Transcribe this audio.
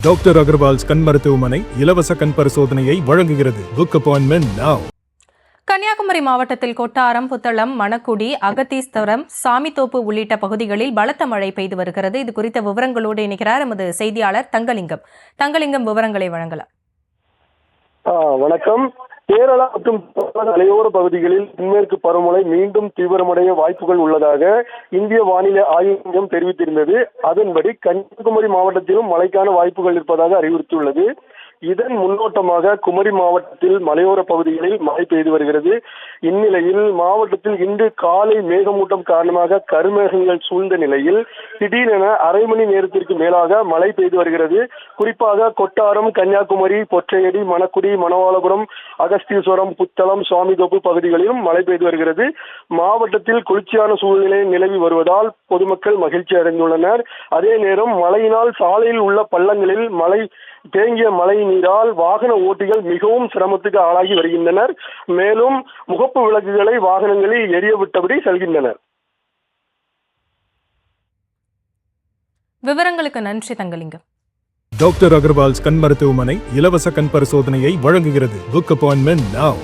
Doctor Agarwal's கண் மருத்துவமனை இலவச கண் பரிசோதனையை வழங்குகிறது. Book appointment now. கன்னியாகுமரி மாவட்டத்தில் கொட்டாரம், புத்தளம், மணக்குடி, அகத்தீஸ்வரம், சாமித்தோப்பு உள்ளிட்ட பகுதிகளில் பலத்த மழை பெய்து வருகிறது. இது குறித்த விவரங்களோடு இணைக்கிறார் எமது செய்தியாளர் தங்கலிங்கம். தங்கலிங்கம், விவரங்களை வழங்கலாம். வணக்கம். கேரளா மற்றும் மலையோர பகுதிகளில் தென்மேற்கு பருவமழை மீண்டும் தீவிரமடைய வாய்ப்புகள் உள்ளதாக இந்திய வானிலை ஆய்வு மையம் தெரிவித்திருந்தது. அதன்படி கன்னியாகுமரி மாவட்டத்திலும் மழைக்கான வாய்ப்புகள் இருப்பதாக அறிவுறுத்தியுள்ளது. இதன் முன்னோட்டமாக குமரி மாவட்டத்தில் மலையோர பகுதிகளில் மழை பெய்து வருகிறது. இந்நிலையில் மாவட்டத்தில் இன்று காலை மேகமூட்டம் காரணமாக கருமேகங்கள் சூழ்ந்த நிலையில் திடீரென அரை மணி நேரத்திற்கு மேலாக மழை பெய்து வருகிறது. குறிப்பாக கொட்டாரம், கன்னியாகுமரி, பொற்றையடி, மணக்குடி, மணவாளபுரம், அகஸ்தீஸ்வரம், புத்தளம், சுவாமிதோப்பு பகுதிகளிலும் மழை பெய்து வருகிறது. மாவட்டத்தில் குளிர்ச்சியான சூழ்நிலை நிலவி வருவதால் பொதுமக்கள் மகிழ்ச்சி அடைந்துள்ளனர். அதே நேரம் மழையினால் சாலையில் உள்ள பள்ளங்களில் தேங்கிய மழை நீரால் வாகன ஓட்டிகள் மிகவும் சிரமத்துக்கு ஆளாகி வருகின்றனர். மேலும் முகப்பு விளக்குகளை வாகனங்களில் எரிய விட்டபடி செல்கின்றனர். விவரங்களுக்கு நன்றி தங்கலிங்கம். டாக்டர் அகர்வால்ஸ் கண் மருத்துவமனை இலவச கண் பரிசோதனையை வழங்குகிறது. Book appointment now.